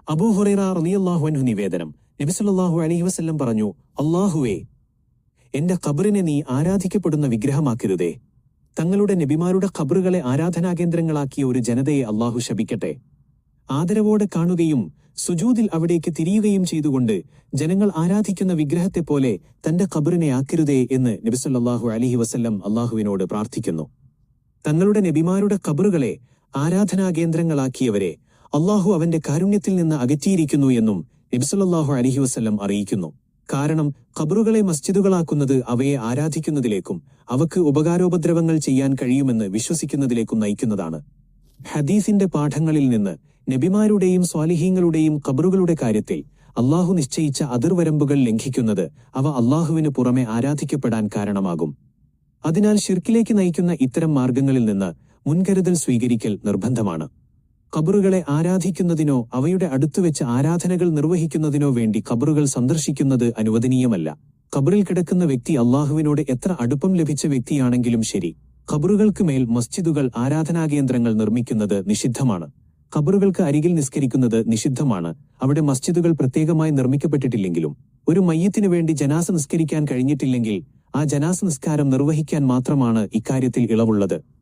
അബൂ ഹുറൈറ റളിയല്ലാഹു അൻഹു നിവേദനം, നബി സല്ലല്ലാഹു അലൈഹി വസല്ലം പറഞ്ഞു, അല്ലാഹുവേ, എന്റെ ഖബറിനെ നീ ആരാധിക്കപ്പെടുന്ന വിഗ്രഹമാക്കരുതേ. തങ്ങളുടെ നബിമാരുടെ ഖബറുകളെ ആരാധനാകേന്ദ്രങ്ങളാക്കിയ ഒരു ജനതയെ അല്ലാഹു ശപിക്കട്ടെ. ആദരവോടെ കാണുകയും സുജൂദിൽ അവിടേക്ക് തിരിയുകയും ചെയ്തുകൊണ്ട് ജനങ്ങൾ ആരാധിക്കുന്ന വിഗ്രഹത്തെപ്പോലെ തന്റെ ഖബറിനെ ആക്കരുതേ എന്ന് നബി സല്ലല്ലാഹു അലൈഹി വസല്ലം അല്ലാഹുവിനോട് പ്രാർത്ഥിക്കുന്നു. തങ്ങളുടെ നബിമാരുടെ ഖബറുകളെ ആരാധനാകേന്ദ്രങ്ങളാക്കിയവരെ അല്ലാഹു അവന്റെ കാരുണ്യത്തിൽ നിന്ന് അകറ്റിയിരിക്കുന്നു എന്നും നബി സല്ലല്ലാഹു അലൈഹി വസല്ലം അറിയിക്കുന്നു. കാരണം ഖബറുകളെ മസ്ജിദുകളാക്കുന്നത് അവയെ ആരാധിക്കുന്നതിലേക്കും അവക്ക് ഉപകാരോപദ്രവങ്ങൾ ചെയ്യാൻ കഴിയുമെന്ന് വിശ്വസിക്കുന്നതിലേക്കും നയിക്കുന്നതാണ്. ഹദീസിന്റെ പാഠങ്ങളിൽ നിന്ന് നബിമാരുടെയും സ്വാലിഹീങ്ങളുടെയും ഖബറുകളുടെ കാര്യത്തിൽ അല്ലാഹു നിശ്ചയിച്ച അതിർവരമ്പുകൾ ലംഘിക്കുന്നത് അവ അല്ലാഹുവിന് പുറമെ ആരാധിക്കപ്പെടാൻ കാരണമാകും. അതിനാൽ ശിർക്കിലേക്ക് നയിക്കുന്ന ഇത്തരം മാർഗങ്ങളിൽ നിന്ന് മുൻകരുതൽ സ്വീകരിക്കൽ നിർബന്ധമാണ്. ഖബറുകളെ ആരാധിക്കുന്നതിനോ അവയുടെ അടുത്തുവെച്ച് ആരാധനകൾ നിർവഹിക്കുന്നതിനോ വേണ്ടി ഖബറുകൾ സന്ദർശിക്കുന്നത് അനുവദനീയമല്ല. ഖബറിൽ കിടക്കുന്ന വ്യക്തി അല്ലാഹുവിനോട് എത്ര അടുപ്പം ലഭിച്ച വ്യക്തിയാണെങ്കിലും ശരി, ഖബറുകൾക്ക് മേൽ മസ്ജിദുകൾ, ആരാധനാകേന്ദ്രങ്ങൾ നിർമ്മിക്കുന്നത് നിഷിദ്ധമാണ്. ഖബറുകൾക്ക് അരികിൽ നിസ്കരിക്കുന്നത് നിഷിദ്ധമാണ്. അവിടെ മസ്ജിദുകൾ പ്രത്യേകമായി നിർമ്മിക്കപ്പെട്ടിട്ടില്ലെങ്കിലും ഒരു മയ്യത്തിനു വേണ്ടി ജനാസ നിസ്കരിക്കാൻ കഴിഞ്ഞിട്ടില്ലെങ്കിൽ ആ ജനാസ നിസ്കാരം നിർവഹിക്കാൻ മാത്രമാണ് ഇക്കാര്യത്തിൽ ഇളവുള്ളത്.